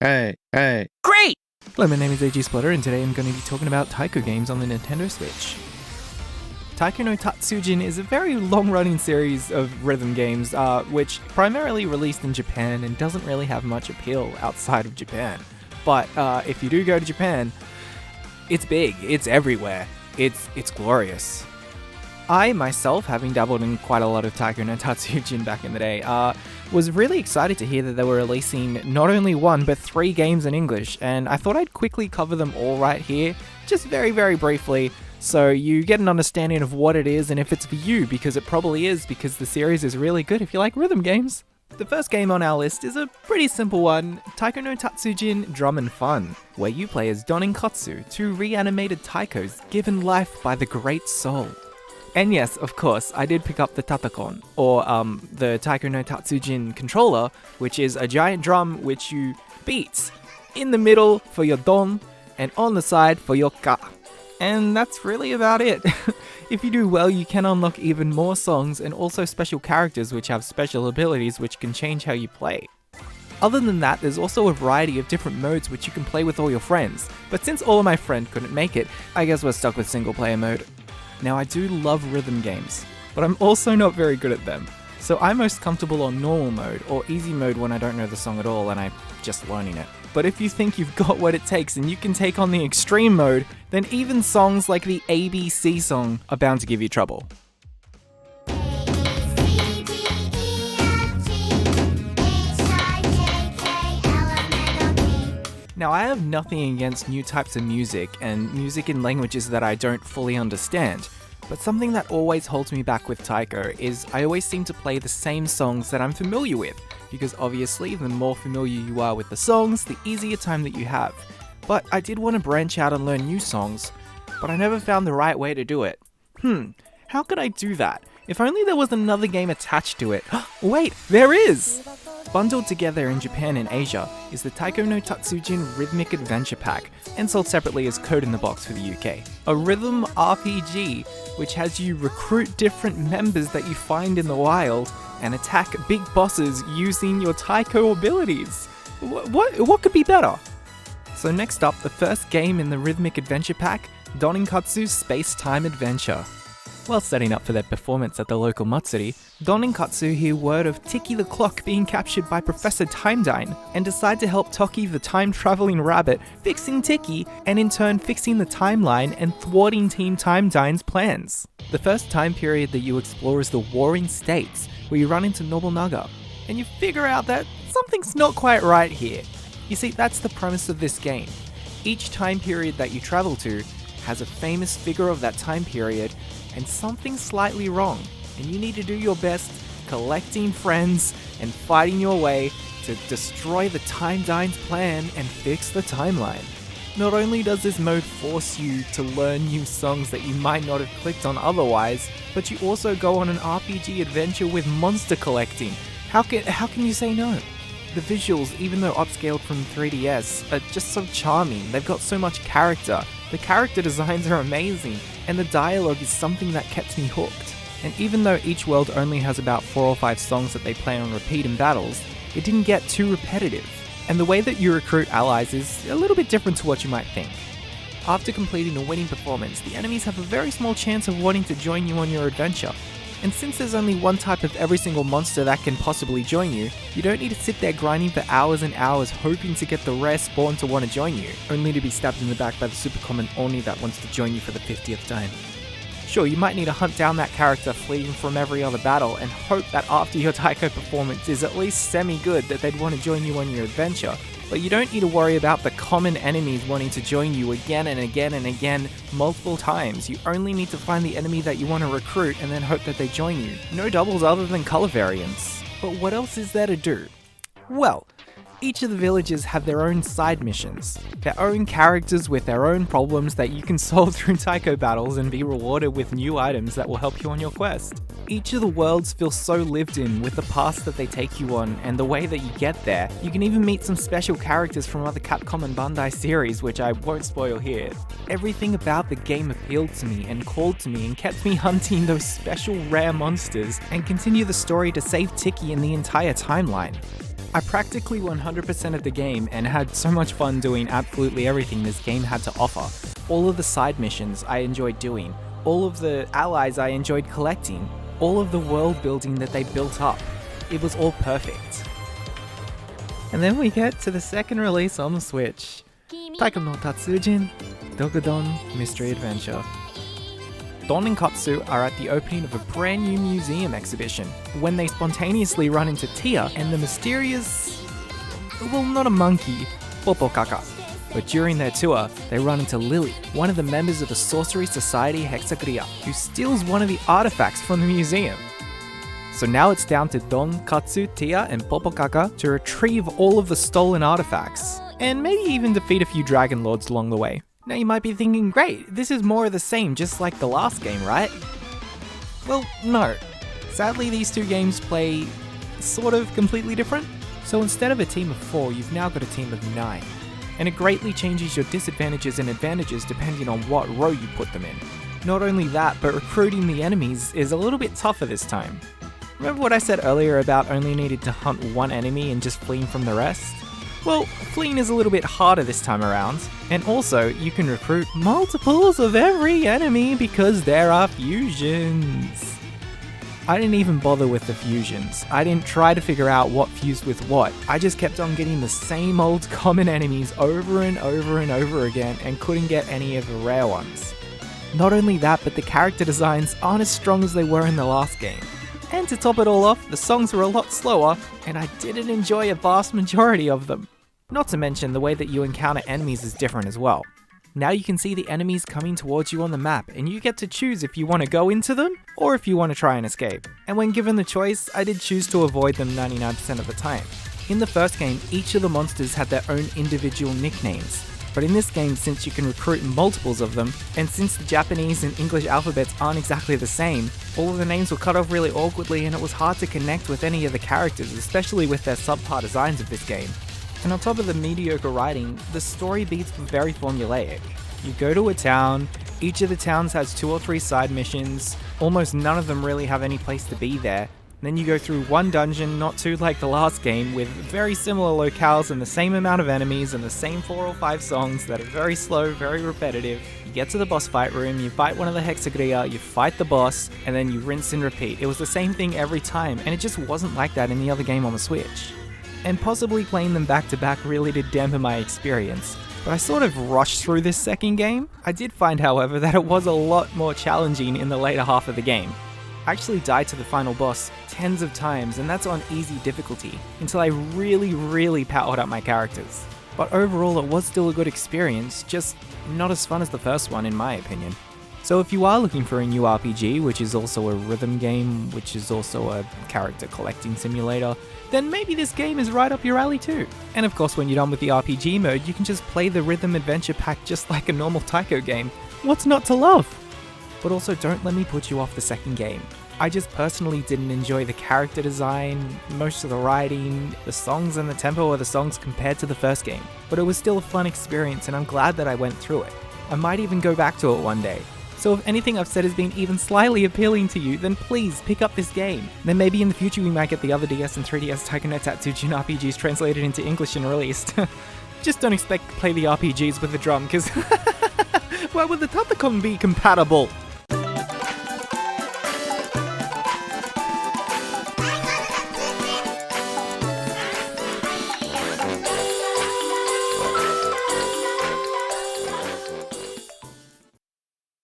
Hey. Great! Hello, my name is AG Splitter, and today I'm going to be talking about Taiko games on the Nintendo Switch. Taiko no Tatsujin is a very long-running series of rhythm games, which primarily released in Japan and doesn't really have much appeal outside of Japan. But if you do go to Japan, it's big, it's everywhere, it's glorious. I, myself, having dabbled in quite a lot of Taiko no Tatsujin back in the day, was really excited to hear that they were releasing not only one, but 3 games in English, and I thought I'd quickly cover them all right here, just very, very briefly, so you get an understanding of what it is and if it's for you, because it probably is, because the series is really good if you like rhythm games. The first game on our list is a pretty simple one, Taiko no Tatsujin Drum and Fun, where you play as Doninkatsu, 2 reanimated taikos given life by the Great Soul. And yes, of course, I did pick up the Tatakon, or the Taiko no Tatsujin controller, which is a giant drum which you beat in the middle for your don, and on the side for your ka. And that's really about it. If you do well, you can unlock even more songs and also special characters which have special abilities which can change how you play. Other than that, there's also a variety of different modes which you can play with all your friends, but since all of my friends couldn't make it, I guess we're stuck with single player mode. Now, I do love rhythm games, but I'm also not very good at them. So I'm most comfortable on normal mode or easy mode when I don't know the song at all and I'm just learning it. But if you think you've got what it takes and you can take on the extreme mode, then even songs like the ABC song are bound to give you trouble. Now, I have nothing against new types of music and music in languages that I don't fully understand, but something that always holds me back with Taiko is I always seem to play the same songs that I'm familiar with, because obviously the more familiar you are with the songs, the easier time that you have. But I did want to branch out and learn new songs, but I never found the right way to do it. How could I do that? If only there was another game attached to it. Wait, there is! Bundled together in Japan and Asia is the Taiko no Tatsujin Rhythmic Adventure Pack, and sold separately as Code in the Box for the UK. A rhythm RPG which has you recruit different members that you find in the wild and attack big bosses using your Taiko abilities. What could be better? So next up, the first game in the Rhythmic Adventure Pack, Doninkatsu Space Time Adventure. While setting up for their performance at the local Matsuri, Doninkatsu hear word of Tiki the Clock being captured by Professor Timedine and decide to help Toki the time-traveling rabbit fixing Tiki and in turn fixing the timeline and thwarting Team Timedine's plans. The first time period that you explore is the Warring States, where you run into Nobunaga, and you figure out that something's not quite right here. You see, that's the premise of this game. Each time period that you travel to has a famous figure of that time period and something's slightly wrong, and you need to do your best collecting friends and fighting your way to destroy the Timedine's plan and fix the timeline. Not only does this mode force you to learn new songs that you might not have clicked on otherwise, but you also go on an RPG adventure with monster collecting. How can you say no? The visuals, even though upscaled from 3DS, are just so charming. They've got so much character. The character designs are amazing, and the dialogue is something that kept me hooked. And even though each world only has about 4 or 5 songs that they play on repeat in battles, it didn't get too repetitive. And the way that you recruit allies is a little bit different to what you might think. After completing a winning performance, the enemies have a very small chance of wanting to join you on your adventure. And since there's only one type of every single monster that can possibly join you, you don't need to sit there grinding for hours and hours hoping to get the rare spawn to want to join you, only to be stabbed in the back by the super common Oni that wants to join you for the 50th time. Sure, you might need to hunt down that character fleeing from every other battle and hope that after your Taiko performance is at least semi-good that they'd want to join you on your adventure, but you don't need to worry about the common enemies wanting to join you again and again and again multiple times. You only need to find the enemy that you want to recruit and then hope that they join you. No doubles other than color variants. But what else is there to do? Well, each of the villages have their own side missions, their own characters with their own problems that you can solve through Taiko battles and be rewarded with new items that will help you on your quest. Each of the worlds feels so lived in with the paths that they take you on and the way that you get there. You can even meet some special characters from other Capcom and Bandai series, which I won't spoil here. Everything about the game appealed to me and called to me and kept me hunting those special rare monsters and continue the story to save Tiki in the entire timeline. I practically 100% of the game and had so much fun doing absolutely everything this game had to offer. All of the side missions I enjoyed doing, all of the allies I enjoyed collecting, all of the world building that they built up. It was all perfect. And then we get to the second release on the Switch, Taiko no Tatsujin, Dokodon Mystery Adventure. Doninkatsu are at the opening of a brand new museum exhibition when they spontaneously run into Tia and the mysterious, well, not a monkey, Popokaka. But during their tour, they run into Lily, one of the members of the Sorcery Society Hexagria, who steals one of the artifacts from the museum. So now it's down to Don, Katsu, Tia, and Popokaka to retrieve all of the stolen artifacts, and maybe even defeat a few Dragon Lords along the way. Now you might be thinking, great, this is more of the same, just like the last game, right? Well, no. Sadly, these two games play sort of completely different. So instead of a team of 4, you've now got a team of 9. And it greatly changes your disadvantages and advantages depending on what row you put them in. Not only that, but recruiting the enemies is a little bit tougher this time. Remember what I said earlier about only needing to hunt one enemy and just fleeing from the rest? Well, fleeing is a little bit harder this time around, and also you can recruit multiples of every enemy because there are fusions. I didn't even bother with the fusions. I didn't try to figure out what fused with what. I just kept on getting the same old common enemies over and over and over again and couldn't get any of the rare ones. Not only that, but the character designs aren't as strong as they were in the last game. And to top it all off, the songs were a lot slower, and I didn't enjoy a vast majority of them. Not to mention, the way that you encounter enemies is different as well. Now you can see the enemies coming towards you on the map, and you get to choose if you want to go into them, or if you want to try and escape. And when given the choice, I did choose to avoid them 99% of the time. In the first game, each of the monsters had their own individual nicknames. But in this game, since you can recruit multiples of them, and since the Japanese and English alphabets aren't exactly the same, all of the names were cut off really awkwardly and it was hard to connect with any of the characters, especially with their subpar designs of this game. And on top of the mediocre writing, the story beats were very formulaic. You go to a town, each of the towns has 2 or 3 side missions, almost none of them really have any place to be there. Then you go through one dungeon, not too like the last game, with very similar locales and the same amount of enemies and the same 4 or 5 songs that are very slow, very repetitive. You get to the boss fight room, you fight one of the Hexagria, you fight the boss, and then you rinse and repeat. It was the same thing every time, and it just wasn't like that in the other game on the Switch. And possibly playing them back to back really did dampen my experience. But I sort of rushed through this second game. I did find, however, that it was a lot more challenging in the later half of the game. I actually died to the final boss tens of times, and that's on easy difficulty, until I really powered up my characters. But overall it was still a good experience, just not as fun as the first one in my opinion. So if you are looking for a new RPG, which is also a rhythm game, which is also a character collecting simulator, then maybe this game is right up your alley too. And of course when you're done with the RPG mode, you can just play the Rhythm Adventure pack just like a normal Taiko game. What's not to love? But also don't let me put you off the second game. I just personally didn't enjoy the character design, most of the writing, the songs and the tempo of the songs compared to the first game. But it was still a fun experience and I'm glad that I went through it. I might even go back to it one day. So if anything I've said has been even slightly appealing to you, then please pick up this game. Then maybe in the future we might get the other DS and 3DS Taiko no Tatsujin RPGs translated into English and released. Just don't expect to play the RPGs with the drum, because why would the Tatsujin be compatible?